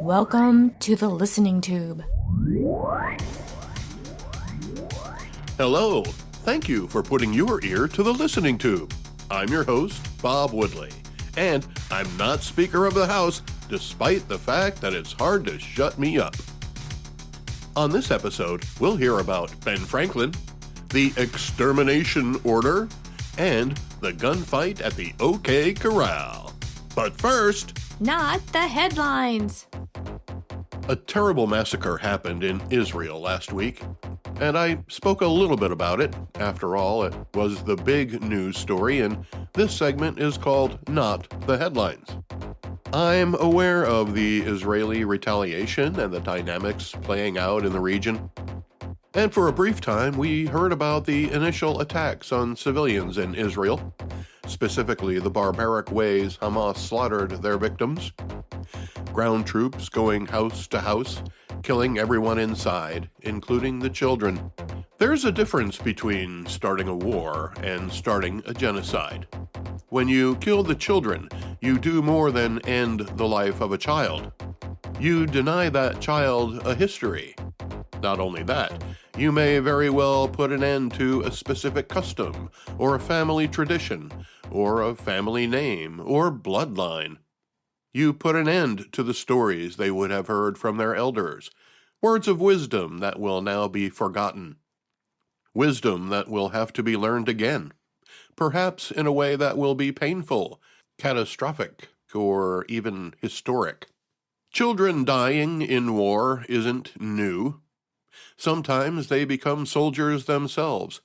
Welcome to the Listening Tube. Hello. Thank you for putting your ear to the Listening Tube. I'm your host, Bob Woodley, and I'm not Speaker of the House, despite the fact that it's hard to shut me up. On this episode, we'll hear about Ben Franklin, the Extermination Order, and the gunfight at the OK Corral. But first... Not the headlines. A terrible massacre happened in Israel last week, and I spoke a little bit about it. After all, it was the big news story, and this segment is called Not the Headlines. I'm aware of the Israeli retaliation and the dynamics playing out in the region. And for a brief time, we heard about the initial attacks on civilians in Israel, specifically the barbaric ways Hamas slaughtered their victims. Ground troops going house to house, killing everyone inside, including the children. There's a difference between starting a war and starting a genocide. When you kill the children, you do more than end the life of a child. You deny that child a history. Not only that, you may very well put an end to a specific custom, or a family tradition, or a family name, or bloodline. You put an end to the stories they would have heard from their elders, words of wisdom that will now be forgotten, wisdom that will have to be learned again, perhaps in a way that will be painful, catastrophic, or even historic. Children dying in war isn't new. Sometimes they become soldiers themselves,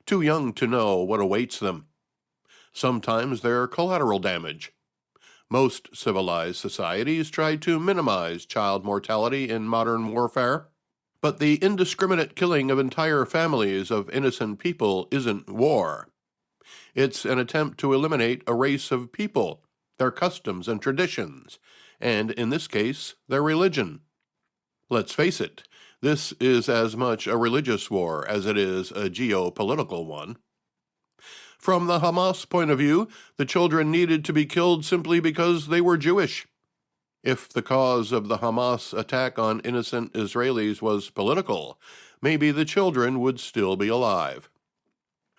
too young to know what awaits them. Sometimes they're collateral damage. Most civilized societies try to minimize child mortality in modern warfare, but the indiscriminate killing of entire families of innocent people isn't war. It's an attempt to eliminate a race of people, their customs and traditions, and in this case, their religion. Let's face it, this is as much a religious war as it is a geopolitical one. From the Hamas point of view, the children needed to be killed simply because they were Jewish. If the cause of the Hamas attack on innocent Israelis was political, maybe the children would still be alive.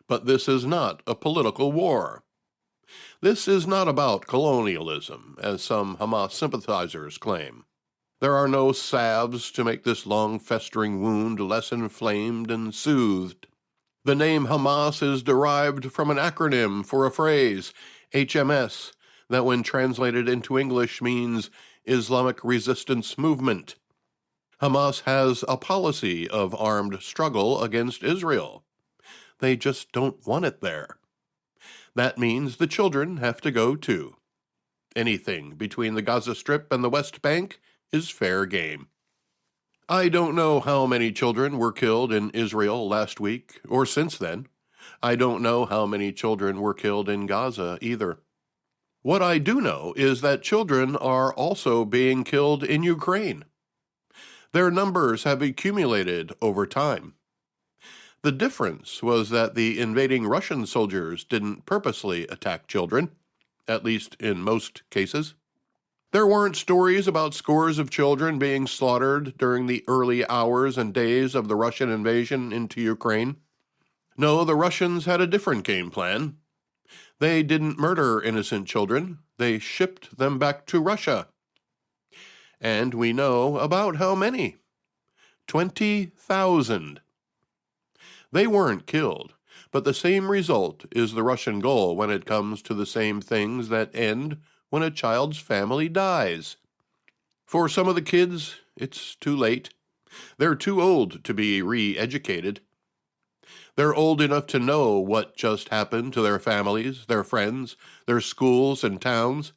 But this is not a political war. This is not about colonialism, as some Hamas sympathizers claim. There are no salves to make this long festering wound less inflamed and soothed. The name Hamas is derived from an acronym for a phrase, HMS, that when translated into English means Islamic Resistance Movement. Hamas has a policy of armed struggle against Israel. They just don't want it there. That means the children have to go too. Anything between the Gaza Strip and the West Bank is fair game. I don't know how many children were killed in Israel last week or since then. I don't know how many children were killed in Gaza either. What I do know is that children are also being killed in Ukraine. Their numbers have accumulated over time. The difference was that the invading Russian soldiers didn't purposely attack children, at least in most cases. There weren't stories about scores of children being slaughtered during the early hours and days of the Russian invasion into Ukraine. No, the Russians had a different game plan. They didn't murder innocent children. They shipped them back to Russia. And we know about how many. 20,000. They weren't killed, but the same result is the Russian goal when it comes to the same things that end when a child's family dies. For some of the kids, it's too late. They're too old to be re-educated. They're old enough to know what just happened to their families, their friends, their schools and towns.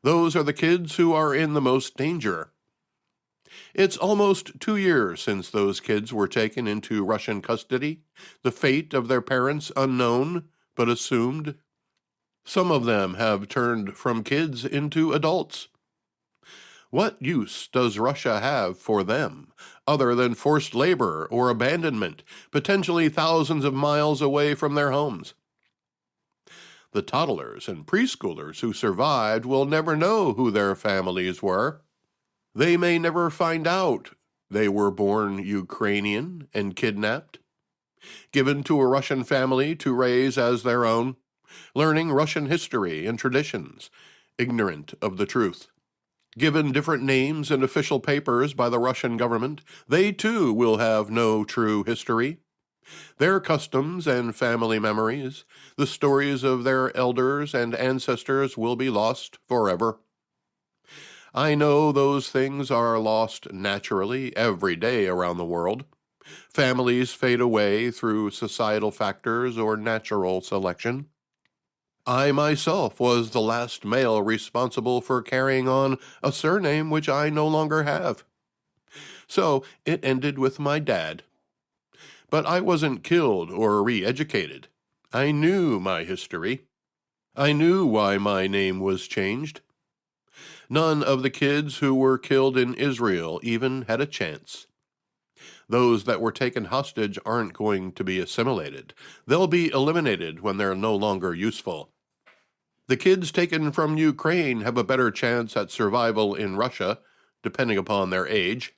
Those are the kids who are in the most danger. It's almost 2 years since those kids were taken into Russian custody, the fate of their parents unknown but assumed. Some of them have turned from kids into adults. What use does Russia have for them, other than forced labor or abandonment, potentially thousands of miles away from their homes? The toddlers and preschoolers who survived will never know who their families were. They may never find out they were born Ukrainian and kidnapped, given to a Russian family to raise as their own, learning Russian history and traditions, ignorant of the truth. Given different names and official papers by the Russian government, they too will have no true history. Their customs and family memories, the stories of their elders and ancestors will be lost forever. I know those things are lost naturally every day around the world. Families fade away through societal factors or natural selection. I myself was the last male responsible for carrying on a surname which I no longer have. So it ended with my dad. But I wasn't killed or re-educated. I knew my history. I knew why my name was changed. None of the kids who were killed in Israel even had a chance. Those that were taken hostage aren't going to be assimilated. They'll be eliminated when they're no longer useful. The kids taken from Ukraine have a better chance at survival in Russia, depending upon their age.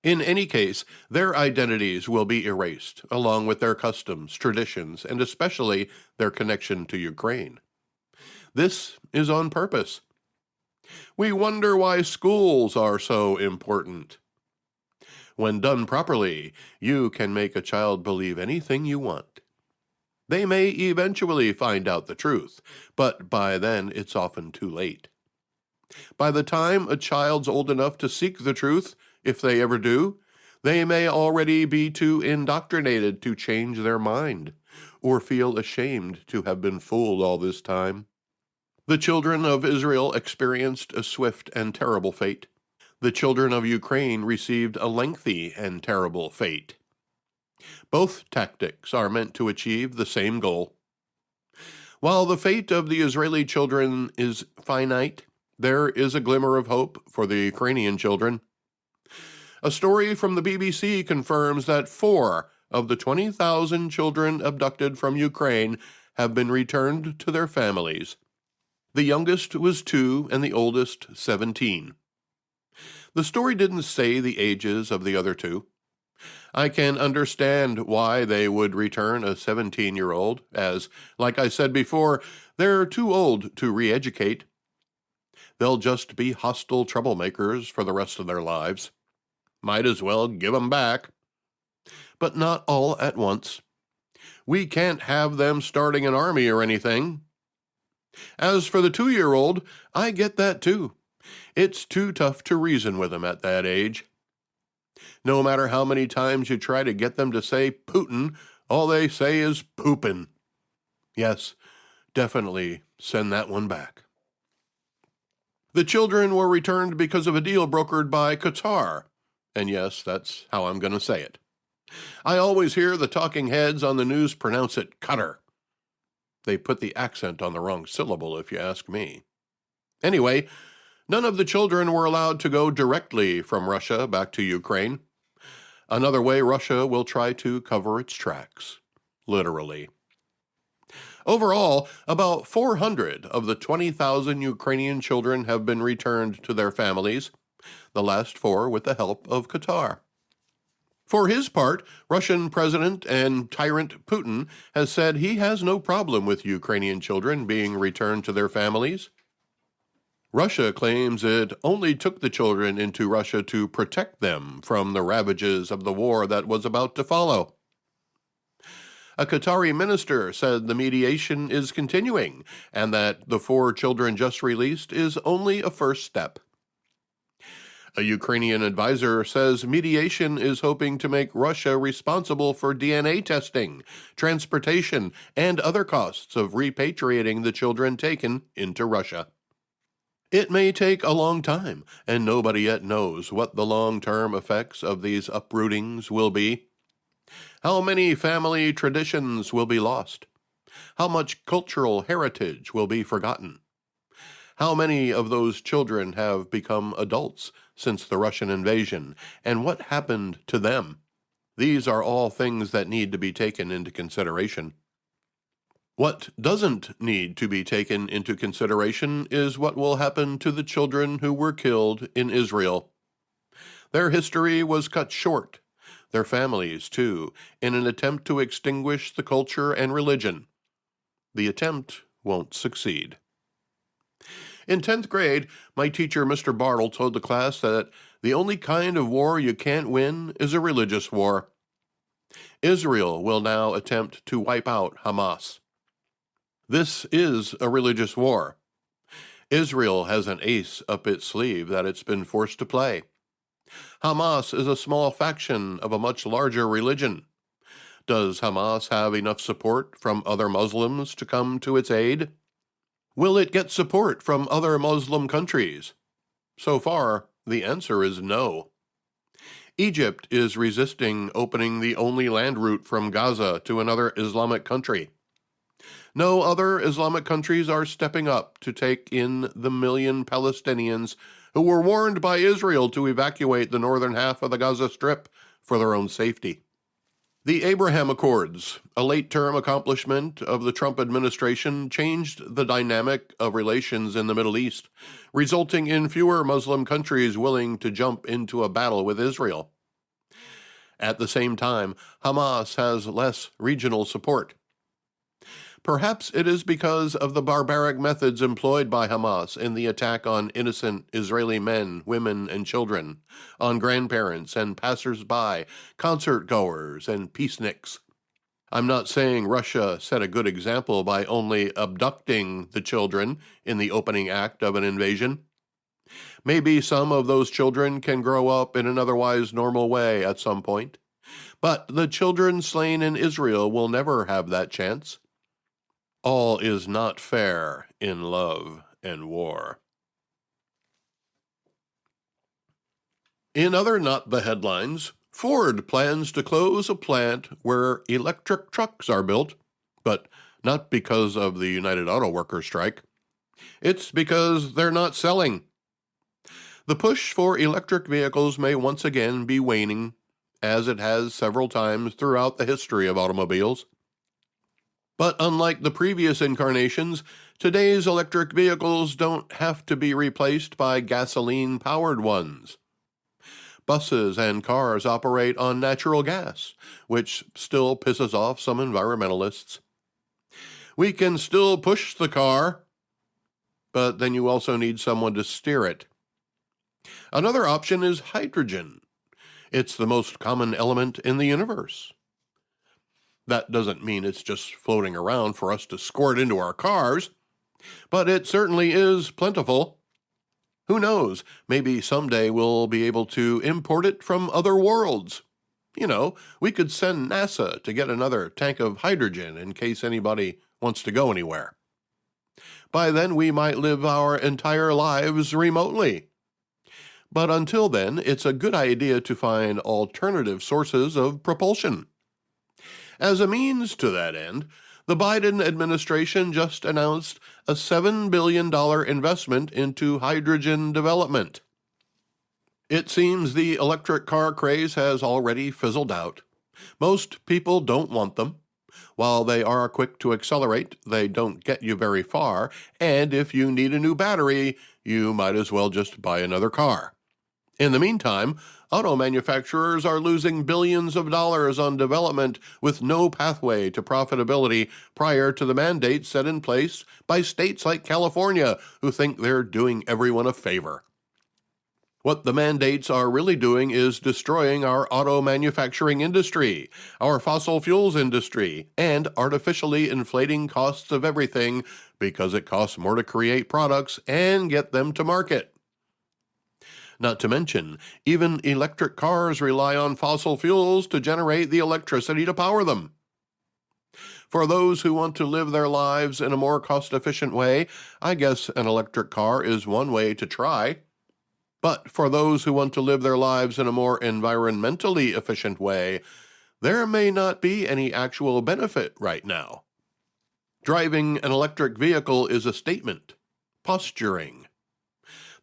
In any case, their identities will be erased, along with their customs, traditions, and especially their connection to Ukraine. This is on purpose. We wonder why schools are so important. When done properly, you can make a child believe anything you want. They may eventually find out the truth, but by then it's often too late. By the time a child's old enough to seek the truth, if they ever do, they may already be too indoctrinated to change their mind, or feel ashamed to have been fooled all this time. The children of Israel experienced a swift and terrible fate. The children of Ukraine received a lengthy and terrible fate. Both tactics are meant to achieve the same goal. While the fate of the Israeli children is finite, there is a glimmer of hope for the Ukrainian children. A story from the BBC confirms that 4 of the 20,000 children abducted from Ukraine have been returned to their families. The youngest was 2 and the oldest 17. The story didn't say the ages of the other 2. I can understand why they would return a 17-year-old, as, like I said before, they're too old to re-educate. They'll just be hostile troublemakers for the rest of their lives. Might as well give 'em back. But not all at once. We can't have them starting an army or anything. As for the 2-year-old, I get that too. It's too tough to reason with them at that age. No matter how many times you try to get them to say Putin, all they say is poopin'. Yes, definitely send that one back. The children were returned because of a deal brokered by Qatar. And yes, that's how I'm going to say it. I always hear the talking heads on the news pronounce it Qatar. They put the accent on the wrong syllable, if you ask me. Anyway, none of the children were allowed to go directly from Russia back to Ukraine. Another way Russia will try to cover its tracks, literally. Overall, about 400 of the 20,000 Ukrainian children have been returned to their families, the last 4 with the help of Qatar. For his part, Russian President and tyrant Putin has said he has no problem with Ukrainian children being returned to their families. Russia claims it only took the children into Russia to protect them from the ravages of the war that was about to follow. A Qatari minister said the mediation is continuing and that the 4 children just released is only a first step. A Ukrainian advisor says mediation is hoping to make Russia responsible for DNA testing, transportation, and other costs of repatriating the children taken into Russia. It may take a long time, and nobody yet knows what the long-term effects of these uprootings will be. How many family traditions will be lost? How much cultural heritage will be forgotten? How many of those children have become adults since the Russian invasion, and what happened to them? These are all things that need to be taken into consideration. What doesn't need to be taken into consideration is what will happen to the children who were killed in Israel. Their history was cut short, their families too, in an attempt to extinguish the culture and religion. The attempt won't succeed. In 10th grade, my teacher, Mr. Bartle, told the class that the only kind of war you can't win is a religious war. Israel will now attempt to wipe out Hamas. This is a religious war. Israel has an ace up its sleeve that it's been forced to play. Hamas is a small faction of a much larger religion. Does Hamas have enough support from other Muslims to come to its aid? Will it get support from other Muslim countries? So far, the answer is no. Egypt is resisting opening the only land route from Gaza to another Islamic country. No other Islamic countries are stepping up to take in the million Palestinians who were warned by Israel to evacuate the northern half of the Gaza Strip for their own safety. The Abraham Accords, a late-term accomplishment of the Trump administration, changed the dynamic of relations in the Middle East, resulting in fewer Muslim countries willing to jump into a battle with Israel. At the same time, Hamas has less regional support. Perhaps it is because of the barbaric methods employed by Hamas in the attack on innocent Israeli men, women, and children, on grandparents and passers-by, concert-goers, and peaceniks. I'm not saying Russia set a good example by only abducting the children in the opening act of an invasion. Maybe some of those children can grow up in an otherwise normal way at some point, but the children slain in Israel will never have that chance. All is not fair in love and war. In other not the headlines, Ford plans to close a plant where electric trucks are built, but not because of the United Auto Workers strike. It's because they're not selling. The push for electric vehicles may once again be waning, as it has several times throughout the history of automobiles. But unlike the previous incarnations, today's electric vehicles don't have to be replaced by gasoline-powered ones. Buses and cars operate on natural gas, which still pisses off some environmentalists. We can still push the car, but then you also need someone to steer it. Another option is hydrogen. It's the most common element in the universe. That doesn't mean it's just floating around for us to squirt into our cars, but it certainly is plentiful. Who knows, maybe someday we'll be able to import it from other worlds. You know, we could send NASA to get another tank of hydrogen in case anybody wants to go anywhere. By then, we might live our entire lives remotely. But until then, it's a good idea to find alternative sources of propulsion. As a means to that end, the Biden administration just announced a $7 billion investment into hydrogen development. It seems the electric car craze has already fizzled out. Most people don't want them. While they are quick to accelerate, they don't get you very far, and if you need a new battery, you might as well just buy another car. In the meantime, auto manufacturers are losing billions of dollars on development with no pathway to profitability prior to the mandates set in place by states like California, who think they're doing everyone a favor. What the mandates are really doing is destroying our auto manufacturing industry, our fossil fuels industry, and artificially inflating costs of everything because it costs more to create products and get them to market. Not to mention, even electric cars rely on fossil fuels to generate the electricity to power them. For those who want to live their lives in a more cost-efficient way, I guess an electric car is one way to try. But for those who want to live their lives in a more environmentally efficient way, there may not be any actual benefit right now. Driving an electric vehicle is a statement, posturing.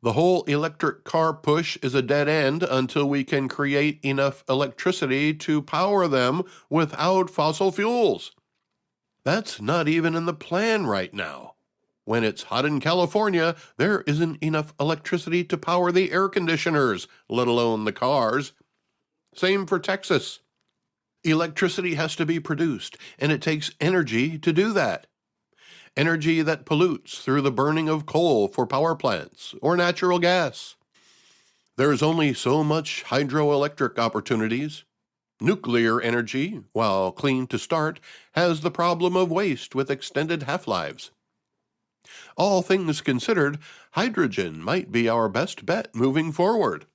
The whole electric car push is a dead end until we can create enough electricity to power them without fossil fuels. That's not even in the plan right now. When it's hot in California, there isn't enough electricity to power the air conditioners, let alone the cars. Same for Texas. Electricity has to be produced, and it takes energy to do that. Energy that pollutes through the burning of coal for power plants or natural gas. There's only so much hydroelectric opportunities. Nuclear energy, while clean to start, has the problem of waste with extended half-lives. All things considered, hydrogen might be our best bet moving forward.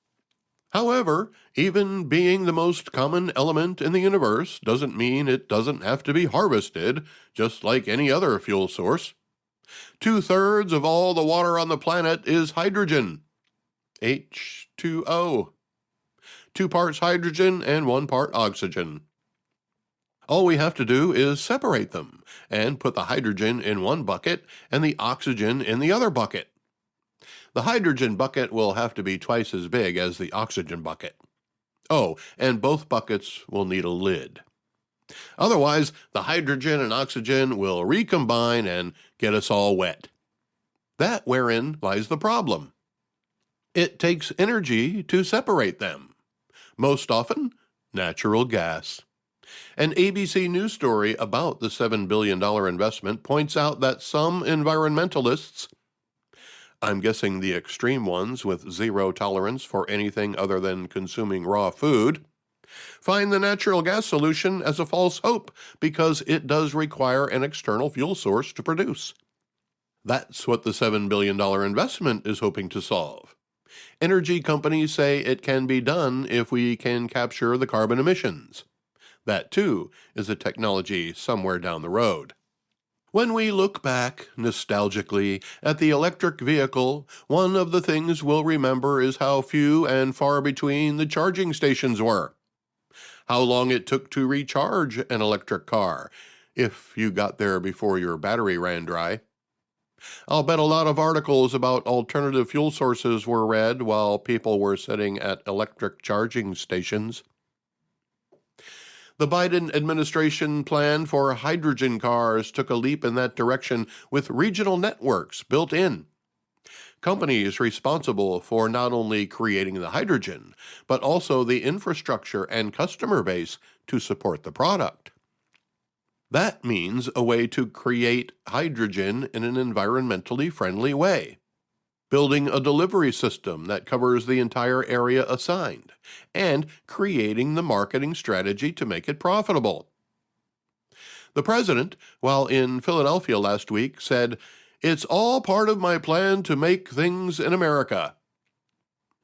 However, even being the most common element in the universe doesn't mean it doesn't have to be harvested, just like any other fuel source. 2/3 of all the water on the planet is hydrogen. H2O. 2 parts hydrogen and 1 part oxygen. All we have to do is separate them and put the hydrogen in one bucket and the oxygen in the other bucket. The hydrogen bucket will have to be twice as big as the oxygen bucket. Oh, and both buckets will need a lid. Otherwise, the hydrogen and oxygen will recombine and get us all wet. That wherein lies the problem. It takes energy to separate them. Most often, natural gas. An ABC News story about the $7 billion investment points out that some environmentalists, I'm guessing the extreme ones with zero tolerance for anything other than consuming raw food, find the natural gas solution as a false hope because it does require an external fuel source to produce. That's what the $7 billion investment is hoping to solve. Energy companies say it can be done if we can capture the carbon emissions. That, too, is a technology somewhere down the road. When we look back nostalgically at the electric vehicle, one of the things we'll remember is how few and far between the charging stations were. How long it took to recharge an electric car, if you got there before your battery ran dry. I'll bet a lot of articles about alternative fuel sources were read while people were sitting at electric charging stations. The Biden administration plan for hydrogen cars took a leap in that direction with regional networks built in. Companies responsible for not only creating the hydrogen, but also the infrastructure and customer base to support the product. That means a way to create hydrogen in an environmentally friendly way. Building a delivery system that covers the entire area assigned, and creating the marketing strategy to make it profitable. The president, while in Philadelphia last week, said, "It's all part of my plan to make things in America."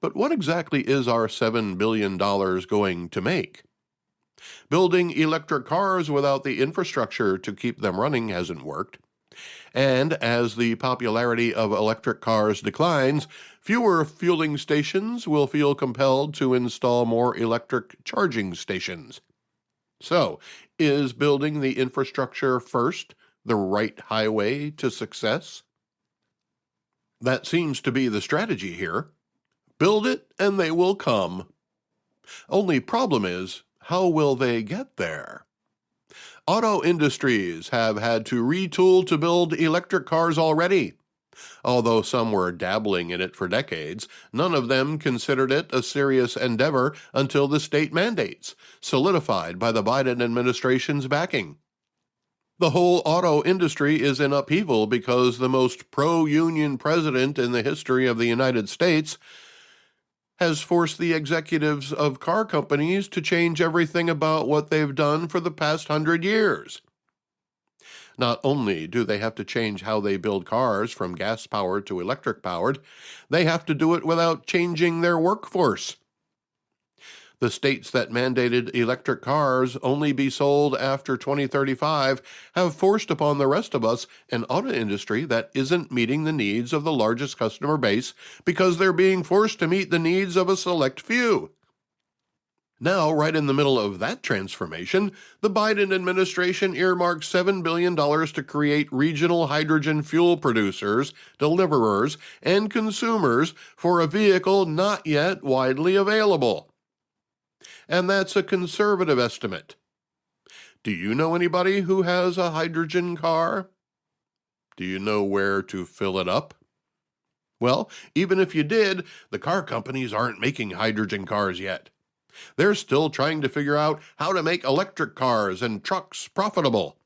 But what exactly is our $7 billion going to make? Building electric cars without the infrastructure to keep them running hasn't worked. And as the popularity of electric cars declines, fewer fueling stations will feel compelled to install more electric charging stations. So, is building the infrastructure first the right highway to success? That seems to be the strategy here. Build it and they will come. Only problem is, how will they get there? Auto industries have had to retool to build electric cars already. Although some were dabbling in it for decades, none of them considered it a serious endeavor until the state mandates, solidified by the Biden administration's backing. The whole auto industry is in upheaval because the most pro-union president in the history of the United States has forced the executives of car companies to change everything about what they've done for the past 100 years. Not only do they have to change how they build cars from gas-powered to electric-powered, they have to do it without changing their workforce. The states that mandated electric cars only be sold after 2035 have forced upon the rest of us an auto industry that isn't meeting the needs of the largest customer base because they're being forced to meet the needs of a select few. Now, right in the middle of that transformation, the Biden administration earmarked $7 billion to create regional hydrogen fuel producers, deliverers, and consumers for a vehicle not yet widely available. And that's a conservative estimate. Do you know anybody who has a hydrogen car? Do you know where to fill it up? Well, even if you did, the car companies aren't making hydrogen cars yet. They're still trying to figure out how to make electric cars and trucks profitable.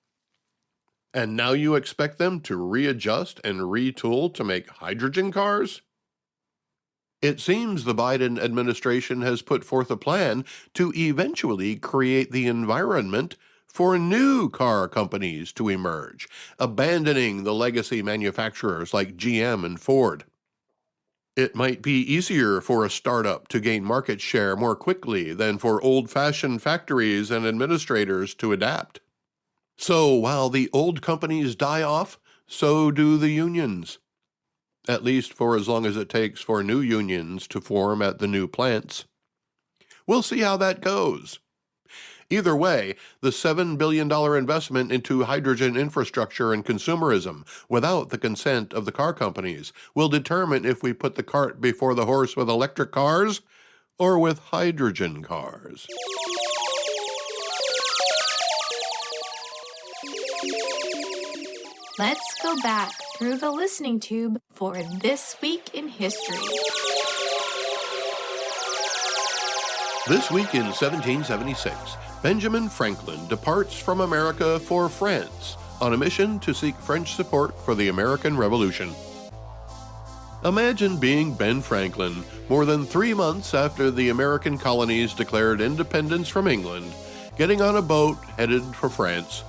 And now you expect them to readjust and retool to make hydrogen cars? It seems the Biden administration has put forth a plan to eventually create the environment for new car companies to emerge, abandoning the legacy manufacturers like GM and Ford. It might be easier for a startup to gain market share more quickly than for old-fashioned factories and administrators to adapt. So while the old companies die off, so do the unions. At least for as long as it takes for new unions to form at the new plants. We'll see how that goes. Either way, the $7 billion investment into hydrogen infrastructure and consumerism without the consent of the car companies will determine if we put the cart before the horse with electric cars or with hydrogen cars. Let's go back through the listening tube for This Week in History. This week in 1776, Benjamin Franklin departs from America for France on a mission to seek French support for the American Revolution. Imagine being Ben Franklin more than 3 months after the American colonies declared independence from England, getting on a boat headed for France.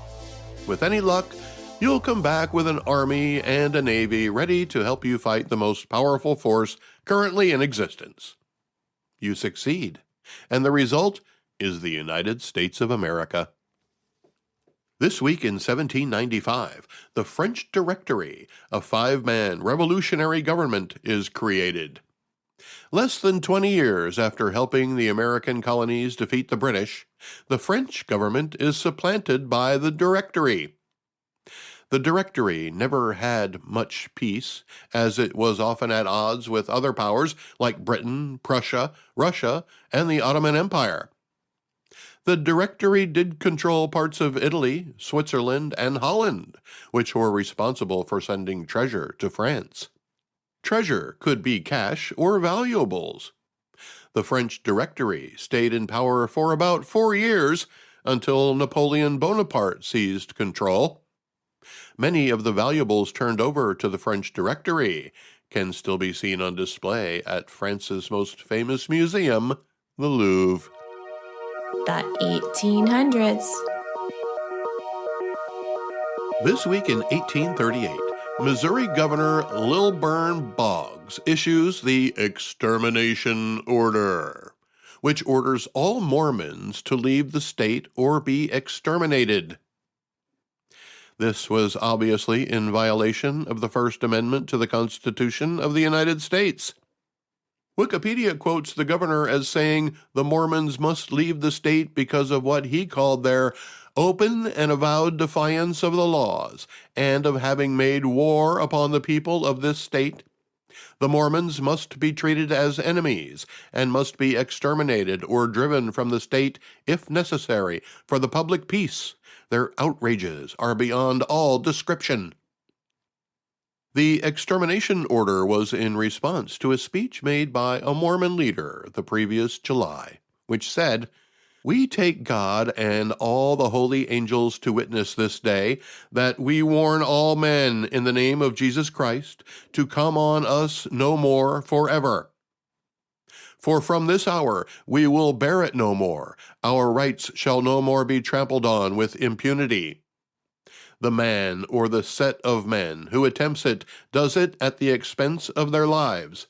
With any luck, you'll come back with an army and a navy ready to help you fight the most powerful force currently in existence. You succeed, and the result is the United States of America. This week in 1795, the French Directory, a 5-man revolutionary government, is created. Less than 20 years after helping the American colonies defeat the British, the French government is supplanted by the Directory. The Directory never had much peace, as it was often at odds with other powers like Britain, Prussia, Russia, and the Ottoman Empire. The Directory did control parts of Italy, Switzerland, and Holland, which were responsible for sending treasure to France. Treasure could be cash or valuables. The French Directory stayed in power for about 4 years until Napoleon Bonaparte seized control. Many of the valuables turned over to the French Directory can still be seen on display at France's most famous museum, the Louvre. The 1800s. This week in 1838, Missouri Governor Lilburn Boggs issues the Extermination Order, which orders all Mormons to leave the state or be exterminated. This was obviously in violation of the First Amendment to the Constitution of the United States. Wikipedia quotes the governor as saying the Mormons must leave the state because of what he called their open and avowed defiance of the laws and of having made war upon the people of this state. The Mormons must be treated as enemies and must be exterminated or driven from the state if necessary for the public peace. Their outrages are beyond all description. The extermination order was in response to a speech made by a Mormon leader the previous July, which said, "We take God and all the holy angels to witness this day that we warn all men in the name of Jesus Christ to come on us no more forever. For from this hour we will bear it no more. Our rights shall no more be trampled on with impunity. The man or the set of men who attempts it does it at the expense of their lives.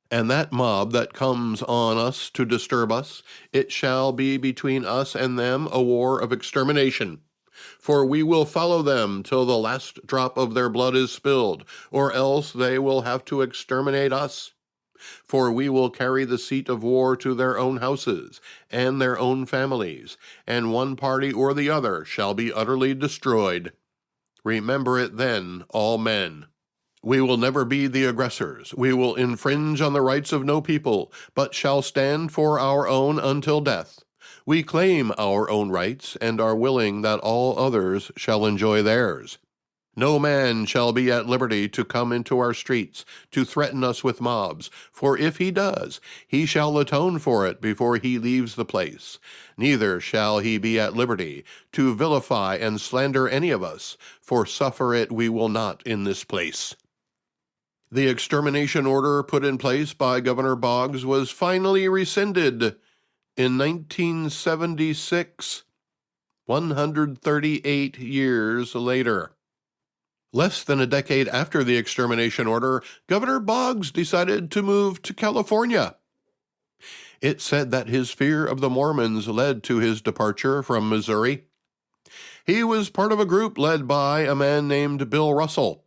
And that mob that comes on us to disturb us, it shall be between us and them a war of extermination. For we will follow them till the last drop of their blood is spilled, or else they will have to exterminate us. For we will carry the seat of war to their own houses and their own families, and one party or the other shall be utterly destroyed. Remember it then, all men. We will never be the aggressors. We will infringe on the rights of no people, but shall stand for our own until death. We claim our own rights and are willing that all others shall enjoy theirs. No man shall be at liberty to come into our streets to threaten us with mobs, for if he does, he shall atone for it before he leaves the place. Neither shall he be at liberty to vilify and slander any of us, for suffer it we will not in this place. The extermination order put in place by Governor Boggs was finally rescinded in 1976, 138 years later. Less than a decade after the extermination order, Governor Boggs decided to move to California. It said that his fear of the Mormons led to his departure from Missouri. He was part of a group led by a man named Bill Russell.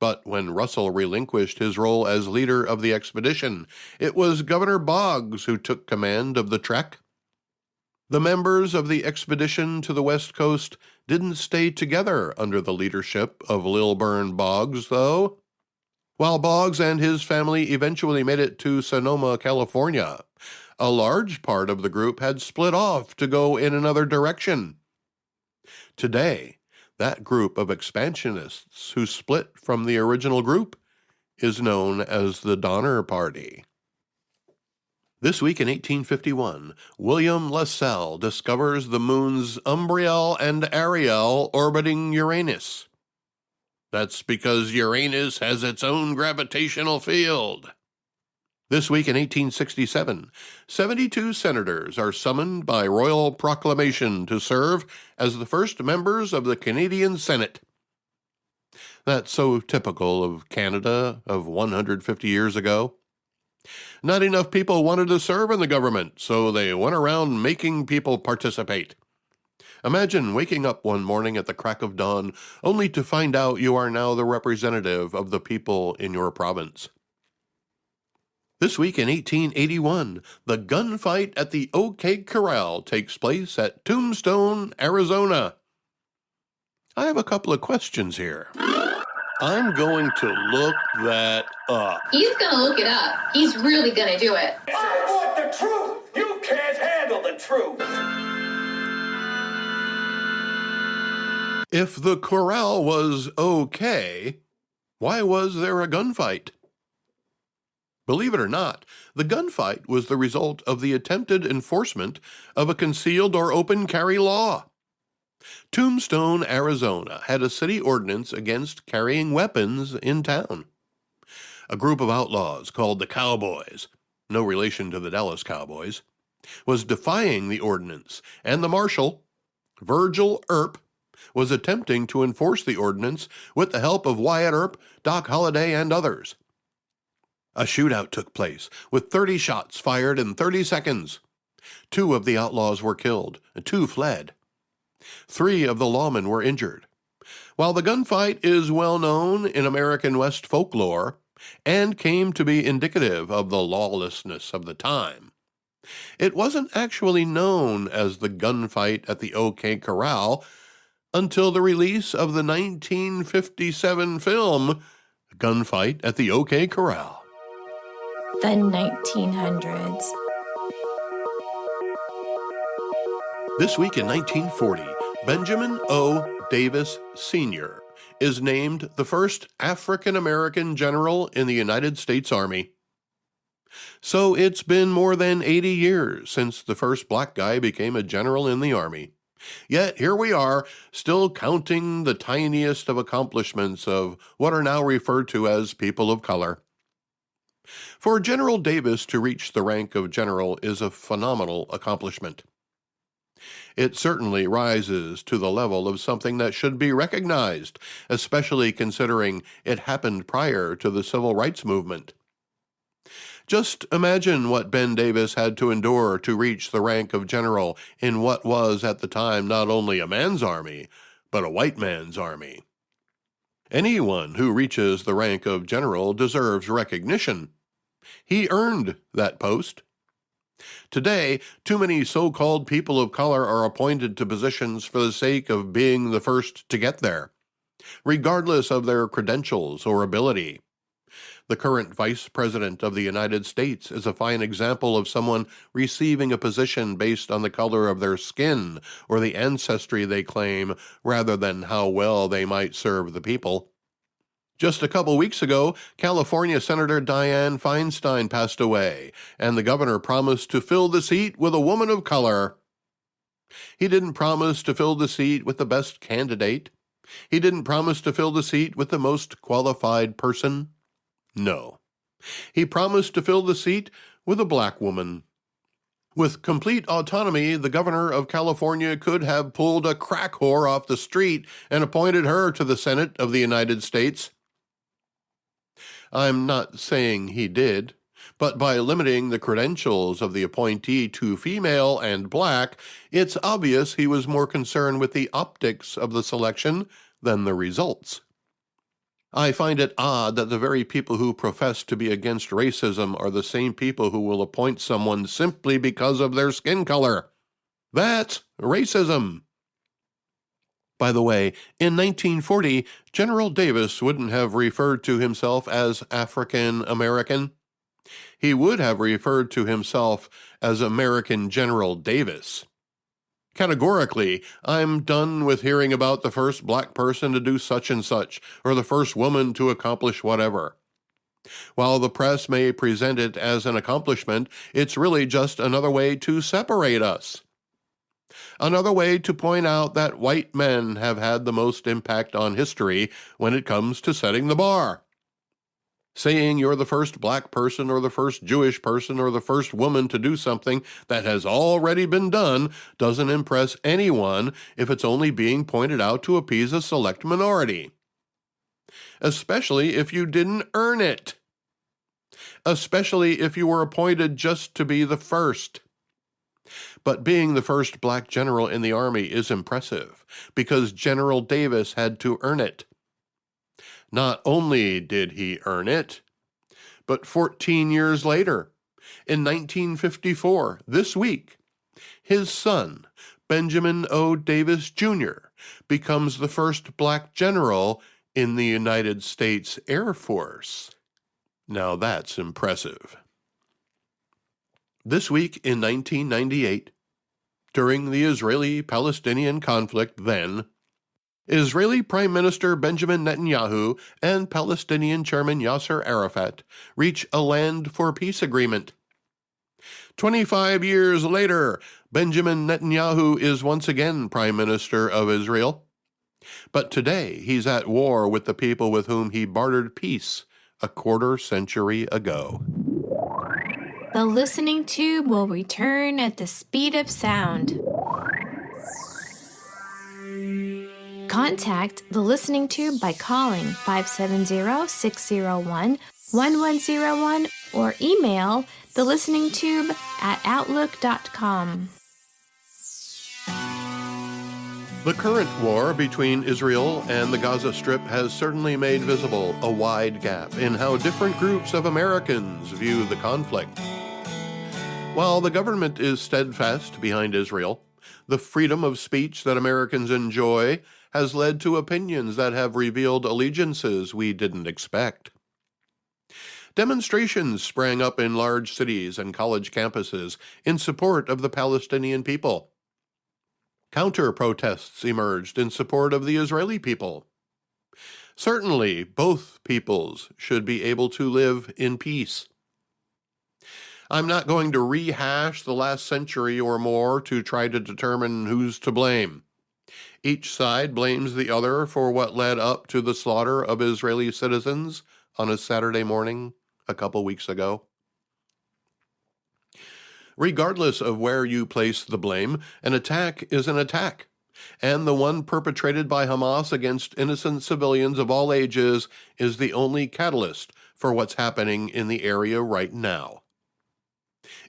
But when Russell relinquished his role as leader of the expedition, it was Governor Boggs who took command of the trek. The members of the expedition to the West Coast didn't stay together under the leadership of Lilburn Boggs, though. While Boggs and his family eventually made it to Sonoma, California, a large part of the group had split off to go in another direction. Today, that group of expansionists who split from the original group is known as the Donner Party. This week in 1851, William Lassell discovers the moons Umbriel and Ariel orbiting Uranus. That's because Uranus has its own gravitational field. This week in 1867, 72 senators are summoned by royal proclamation to serve as the first members of the Canadian Senate. That's so typical of Canada of 150 years ago. Not enough people wanted to serve in the government, so they went around making people participate. Imagine waking up one morning at the crack of dawn only to find out you are now the representative of the people in your province. This week in 1881, the gunfight at the OK Corral takes place at Tombstone, Arizona. I have a couple of questions here. I'm going to look that up. He's going to look it up. He's really going to do it. I want the truth. You can't handle the truth. If the corral was okay, why was there a gunfight? Believe it or not, the gunfight was the result of the attempted enforcement of a concealed or open carry law. Tombstone, Arizona had a city ordinance against carrying weapons in town. A group of outlaws called the Cowboys, no relation to the Dallas Cowboys, was defying the ordinance, and the marshal, Virgil Earp, was attempting to enforce the ordinance with the help of Wyatt Earp, Doc Holliday, and others. A shootout took place, with 30 shots fired in 30 seconds. 2 of the outlaws were killed, and 2 fled. 3 of the lawmen were injured. While the gunfight is well known in American West folklore and came to be indicative of the lawlessness of the time, it wasn't actually known as the gunfight at the OK Corral until the release of the 1957 film Gunfight at the OK Corral. The 1900s. This week in 1940, Benjamin O. Davis Sr. is named the first African-American general in the United States Army. So it's been more than 80 years since the first black guy became a general in the Army. Yet here we are, still counting the tiniest of accomplishments of what are now referred to as people of color. For General Davis to reach the rank of general is a phenomenal accomplishment. It certainly rises to the level of something that should be recognized, especially considering it happened prior to the Civil Rights Movement. Just imagine what Ben Davis had to endure to reach the rank of general in what was at the time not only a man's army, but a white man's army. Anyone who reaches the rank of general deserves recognition. He earned that post. Today, too many so-called people of color are appointed to positions for the sake of being the first to get there, regardless of their credentials or ability. The current Vice President of the United States is a fine example of someone receiving a position based on the color of their skin or the ancestry they claim, rather than how well they might serve the people. Just a couple weeks ago, California Senator Dianne Feinstein passed away, and the governor promised to fill the seat with a woman of color. He didn't promise to fill the seat with the best candidate. He didn't promise to fill the seat with the most qualified person. No. He promised to fill the seat with a black woman. With complete autonomy, the governor of California could have pulled a crack whore off the street and appointed her to the Senate of the United States. I'm not saying he did, but by limiting the credentials of the appointee to female and black, it's obvious he was more concerned with the optics of the selection than the results. I find it odd that the very people who profess to be against racism are the same people who will appoint someone simply because of their skin color. That's racism. By the way, in 1940, General Davis wouldn't have referred to himself as African American. He would have referred to himself as American General Davis. Categorically, I'm done with hearing about the first black person to do such and such, or the first woman to accomplish whatever. While the press may present it as an accomplishment, it's really just another way to separate us. Another way to point out that white men have had the most impact on history when it comes to setting the bar. Saying you're the first black person or the first Jewish person or the first woman to do something that has already been done doesn't impress anyone if it's only being pointed out to appease a select minority. Especially if you didn't earn it. Especially if you were appointed just to be the first. But being the first black general in the Army is impressive because General Davis had to earn it. Not only did he earn it, but 14 years later, in 1954, this week, his son, Benjamin O. Davis, Jr., becomes the first black general in the United States Air Force. Now that's impressive. This week in 1998, during the Israeli-Palestinian conflict then, Israeli Prime Minister Benjamin Netanyahu and Palestinian Chairman Yasser Arafat reach a land for peace agreement. 25 years later, Benjamin Netanyahu is once again Prime Minister of Israel. But today he's at war with the people with whom he bartered peace a quarter century ago. The listening tube will return at the speed of sound. Contact the listening tube by calling 570-601-1101 or email thelisteningtube@outlook.com. The current war between Israel and the Gaza Strip has certainly made visible a wide gap in how different groups of Americans view the conflict. While the government is steadfast behind Israel, the freedom of speech that Americans enjoy has led to opinions that have revealed allegiances we didn't expect. Demonstrations sprang up in large cities and college campuses in support of the Palestinian people. Counter-protests emerged in support of the Israeli people. Certainly, both peoples should be able to live in peace. I'm not going to rehash the last century or more to try to determine who's to blame. Each side blames the other for what led up to the slaughter of Israeli citizens on a Saturday morning a couple weeks ago. Regardless of where you place the blame, an attack is an attack, and the one perpetrated by Hamas against innocent civilians of all ages is the only catalyst for what's happening in the area right now.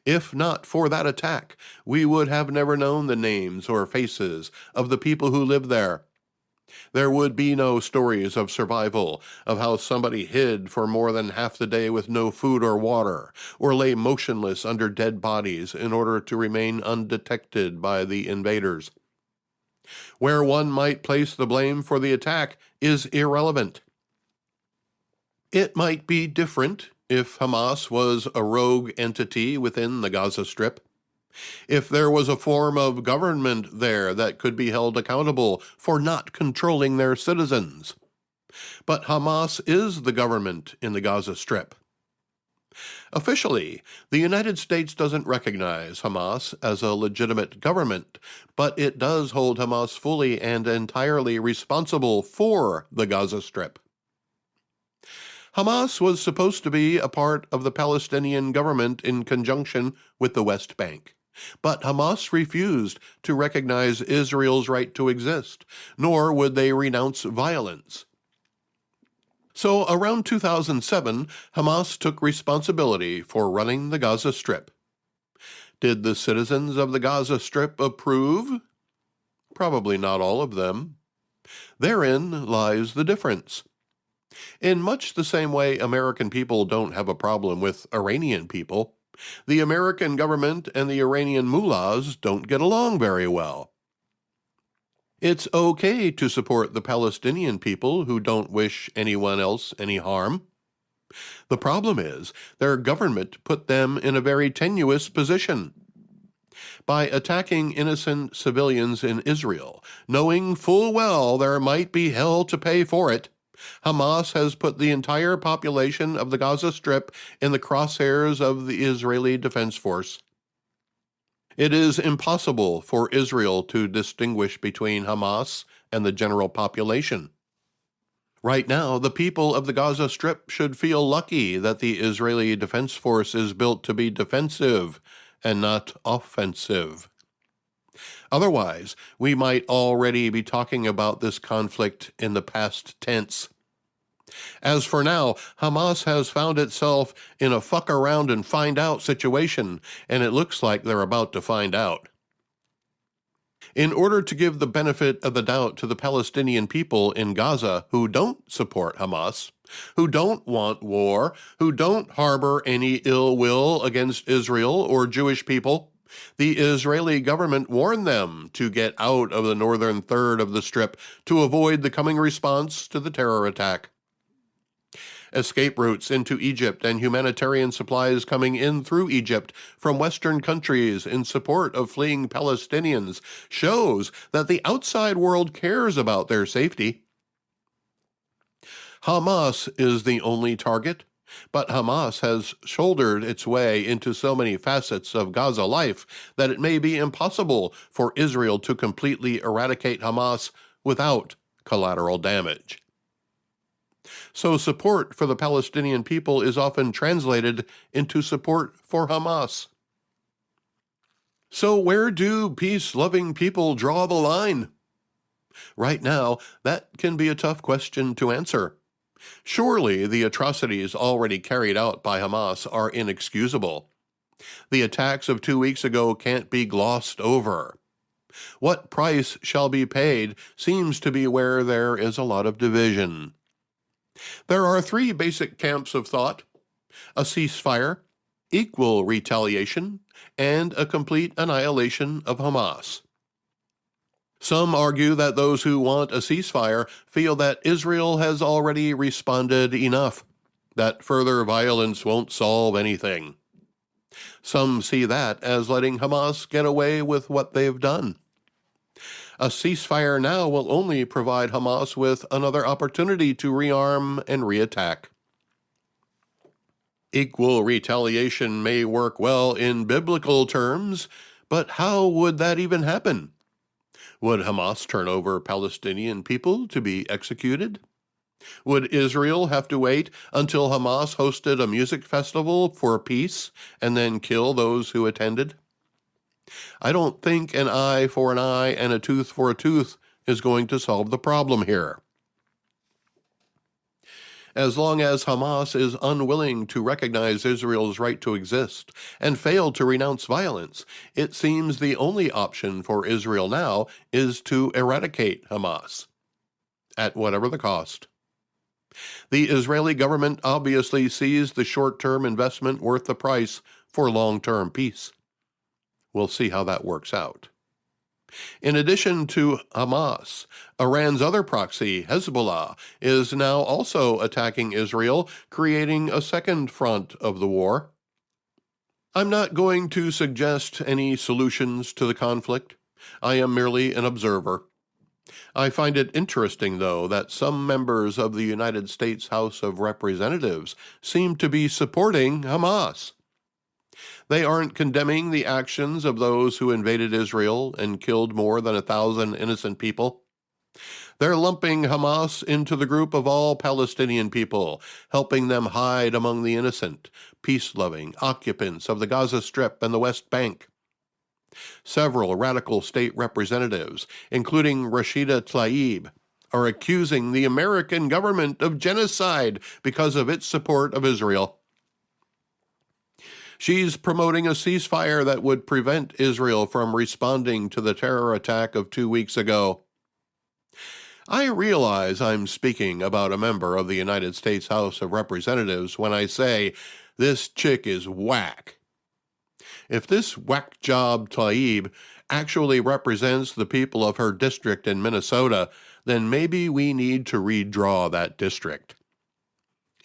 If not for that attack, we would have never known the names or faces of the people who live there. There would be no stories of survival, of how somebody hid for more than half the day with no food or water, or lay motionless under dead bodies in order to remain undetected by the invaders. Where one might place the blame for the attack is irrelevant. It might be different if Hamas was a rogue entity within the Gaza Strip. If there was a form of government there that could be held accountable for not controlling their citizens. But Hamas is the government in the Gaza Strip. Officially, the United States doesn't recognize Hamas as a legitimate government, but it does hold Hamas fully and entirely responsible for the Gaza Strip. Hamas was supposed to be a part of the Palestinian government in conjunction with the West Bank. But Hamas refused to recognize Israel's right to exist, nor would they renounce violence. So around 2007, Hamas took responsibility for running the Gaza Strip. Did the citizens of the Gaza Strip approve? Probably not all of them. Therein lies the difference. In much the same way American people don't have a problem with Iranian people, the American government and the Iranian mullahs don't get along very well. It's okay to support the Palestinian people who don't wish anyone else any harm. The problem is their government put them in a very tenuous position. By attacking innocent civilians in Israel, knowing full well there might be hell to pay for it, Hamas has put the entire population of the Gaza Strip in the crosshairs of the Israeli Defense Force. It is impossible for Israel to distinguish between Hamas and the general population. Right now, the people of the Gaza Strip should feel lucky that the Israeli Defense Force is built to be defensive and not offensive. Otherwise, we might already be talking about this conflict in the past tense. As for now, Hamas has found itself in a fuck around and find out situation, and it looks like they're about to find out. In order to give the benefit of the doubt to the Palestinian people in Gaza who don't support Hamas, who don't want war, who don't harbor any ill will against Israel or Jewish people, the Israeli government warned them to get out of the northern third of the Strip to avoid the coming response to the terror attack. Escape routes into Egypt and humanitarian supplies coming in through Egypt from Western countries in support of fleeing Palestinians shows that the outside world cares about their safety. Hamas is the only target, but Hamas has shouldered its way into so many facets of Gaza life that it may be impossible for Israel to completely eradicate Hamas without collateral damage. So support for the Palestinian people is often translated into support for Hamas. So where do peace-loving people draw the line? Right now, that can be a tough question to answer. Surely the atrocities already carried out by Hamas are inexcusable. The attacks of 2 weeks ago can't be glossed over. What price shall be paid seems to be where there is a lot of division. There are 3 basic camps of thought: a ceasefire, equal retaliation, and a complete annihilation of Hamas. Some argue that those who want a ceasefire feel that Israel has already responded enough, that further violence won't solve anything. Some see that as letting Hamas get away with what they've done. A ceasefire now will only provide Hamas with another opportunity to rearm and reattack. Equal retaliation may work well in biblical terms, but how would that even happen? Would Hamas turn over Palestinian people to be executed? Would Israel have to wait until Hamas hosted a music festival for peace and then kill those who attended? I don't think an eye for an eye and a tooth for a tooth is going to solve the problem here. As long as Hamas is unwilling to recognize Israel's right to exist and fail to renounce violence, it seems the only option for Israel now is to eradicate Hamas, at whatever the cost. The Israeli government obviously sees the short-term investment worth the price for long-term peace. We'll see how that works out. In addition to Hamas, Iran's other proxy, Hezbollah, is now also attacking Israel, creating a second front of the war. I'm not going to suggest any solutions to the conflict. I am merely an observer. I find it interesting, though, that some members of the United States House of Representatives seem to be supporting Hamas. They aren't condemning the actions of those who invaded Israel and killed more than 1,000 innocent people. They're lumping Hamas into the group of all Palestinian people, helping them hide among the innocent, peace-loving occupants of the Gaza Strip and the West Bank. Several radical state representatives, including Rashida Tlaib, are accusing the American government of genocide because of its support of Israel. She's promoting a ceasefire that would prevent Israel from responding to the terror attack of 2 weeks ago. I realize I'm speaking about a member of the United States House of Representatives when I say this chick is whack. If this whack job Tlaib actually represents the people of her district in Minnesota, then maybe we need to redraw that district.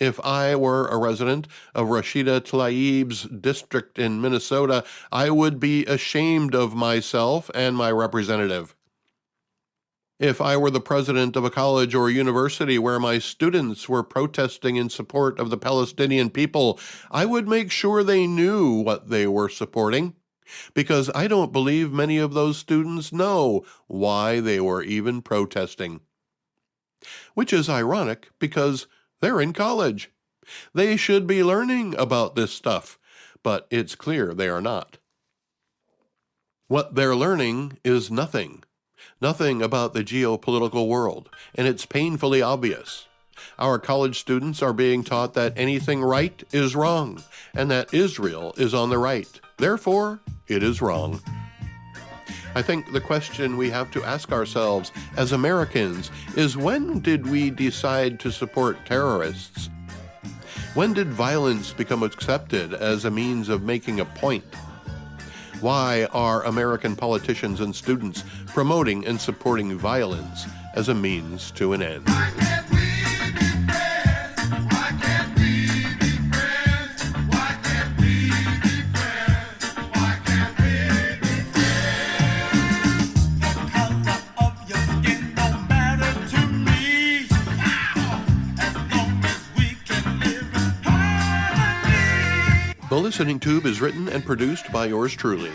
If I were a resident of Rashida Tlaib's district in Minnesota, I would be ashamed of myself and my representative. If I were the president of a college or university where my students were protesting in support of the Palestinian people, I would make sure they knew what they were supporting, because I don't believe many of those students know why they were even protesting. Which is ironic, because they're in college. They should be learning about this stuff, but it's clear they are not. What they're learning is nothing. Nothing about the geopolitical world, and it's painfully obvious. Our college students are being taught that anything right is wrong, and that Israel is on the right. Therefore, it is wrong. I think the question we have to ask ourselves as Americans is, when did we decide to support terrorists? When did violence become accepted as a means of making a point? Why are American politicians and students promoting and supporting violence as a means to an end? The Listening Tube is written and produced by yours truly.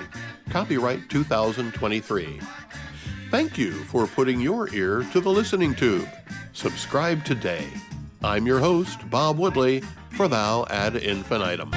Copyright 2023. Thank you for putting your ear to the Listening Tube. Subscribe today. I'm your host, Bob Woodley, for Thou Ad Infinitum.